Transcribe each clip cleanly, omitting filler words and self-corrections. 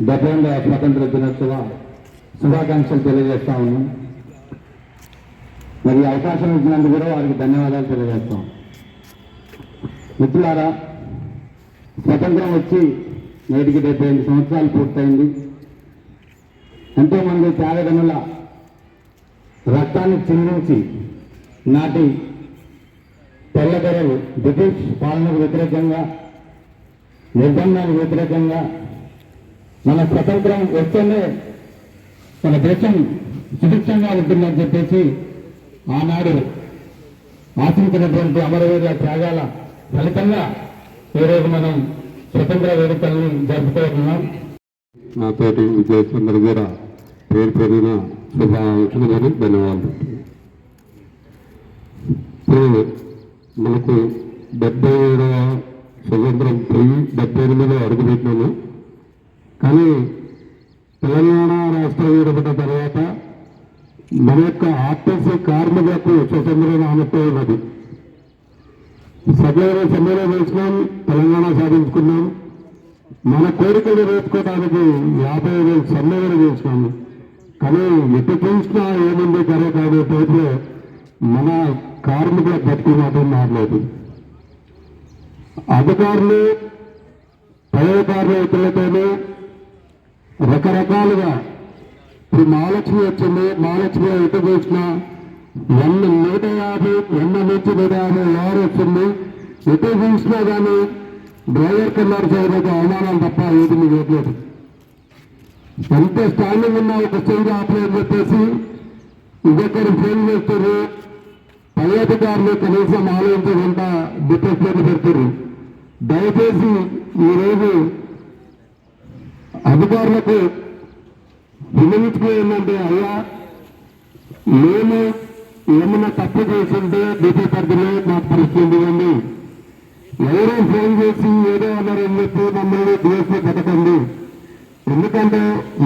70వ స్వతంత్ర దినోత్సవ శుభాకాంక్షలు తెలియజేస్తా ఉన్నాం. మరి అవకాశం ఇచ్చినందుకు కూడా వారికి ధన్యవాదాలు తెలియజేస్తాం. మిత్రులారా, స్వతంత్రం వచ్చి నేటికి 78 సంవత్సరాలు పూర్తయింది. ఎంతోమంది త్యాగదనుల రక్తాన్ని చిందించి నాటి తెల్లదొరలు బ్రిటిష్ పాలనకు వ్యతిరేకంగా, నిర్బంధానికి వ్యతిరేకంగా మన స్వతంత్రం వస్తేనే మన దేశం సుభిక్షంగా ఉంటుందని చెప్పేసి ఆనాడు ఆశించినటువంటి అమరవీరుల త్యాగాల ఫలితంగా ఈరోజు మనం స్వతంత్ర వేడుకలను జరుపుకుంటున్నాం. నాతోటి విద్యార్థులందరూ కూడా పేరు పేరున శుభాకాంక్షలు మరియు ధన్యవాదాలు. ఇప్పుడు మనకు 77వ స్వతంత్రం పోయి 78లో అడుగుపెట్టినాము. కానీ తెలంగాణ రాష్ట్రం ఏర్పడిన తర్వాత మన యొక్క ఆర్టీసీ కార్మికులకు స్వతంత్రం ఆనట్టు ఉన్నది. సమ్మెలో వేసినాం, తెలంగాణ సాధించుకున్నాం. మన కోరికలు నేర్చుకోవడానికి 50,000 సమ్మెలు చేసినాము. కానీ ఎటు చూసినా ఏముంది కరే కాదు టైప్లో మన కార్మికుల బతుకు మాత్రం మారలేదు. అధికారులు ప్రయోగాలు ఇతరులతోనే రకరకాలుగా ఇప్పుడు మహాలక్ష్మి వచ్చింది. మహాలక్ష్మి ఎటు చూసినా 150 నుంచి 150 ఎవరు వచ్చింది. ఎటు చూసినా కానీ డ్రైవర్ కింద చేయడానికి అవమానాలు తప్ప ఏది మీకు ఇవ్వలేదు. ఎంత స్టాండింగ్ ఉన్నా ఒక స్టేజ్ ఆపలేదని చెప్పేసి ఇదొక్కరు ఫోన్ చేస్తారు. పై అధికారులు కనీసం ఆలోచించకుండా డిప్రెషన్ పెడతారు. దయచేసి ఈరోజు అధికారులకు వినియోగించుకుని ఏంటంటే, అయ్యా మేము ఏమన్నా తప్పు చేస్తుంటే డిపి పరిధిలో మాకు పరిస్థితి ఇవ్వండి. ఎవరో ఫోన్ చేసి ఏదో అన్నారని చెప్పి మమ్మల్ని డిఎస్పీ పెట్టకండి. ఎందుకంటే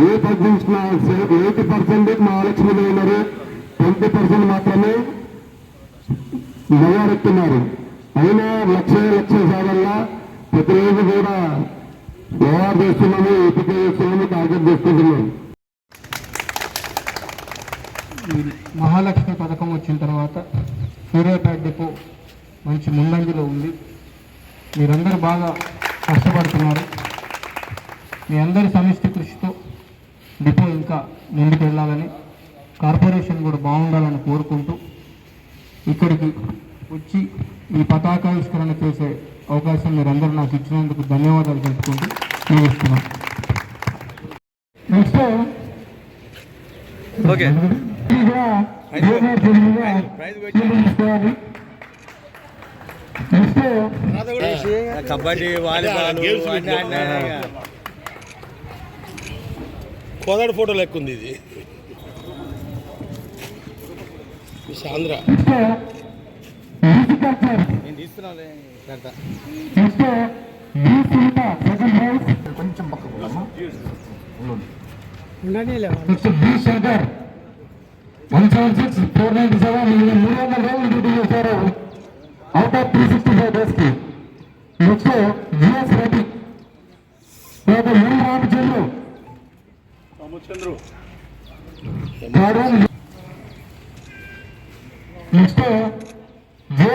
ఏ తగ్గించిన 80% మహాలక్ష్మిలో ఉన్నారు, 20% మాత్రమే మగారెత్తున్నారు. అయినా లక్ష సార్లు ప్రతిరోజు కూడా వ్యవహారం చేస్తున్నాము, ఎంపిక చేస్తున్నాము, టార్గెట్ చేసుకుంటున్నాము. మహాలక్ష్మి పథకం వచ్చిన తర్వాత సూర్యాపేట డిపో మంచి ముందంజలో ఉంది. మీరందరూ బాగా కష్టపడుతున్నారు. మీ అందరి సమిష్టి కృషితో డిపో ఇంకా ముందుకు వెళ్ళాలని, కార్పొరేషన్ కూడా బాగుండాలని కోరుకుంటూ ఇక్కడికి వచ్చి ఈ పతాకావిష్కరణ చేసే అవకాశం మీరందరూ నాకు ఇచ్చినందుకు ధన్యవాదాలు తెలుపుకుంటూ ముగిస్తున్నాను. Next kabaddi, volleyball, Kodad photo లెక్క ఉంది ఇది. ఆంధ్ర కొంచెం పక్కకు శంకర్ 176,497 300 రోజులు డ్యూటీ చేశారు అవుట్ ఆఫ్ 365 డేస్ కి. Next GS Reddy, Ramachandru, next జే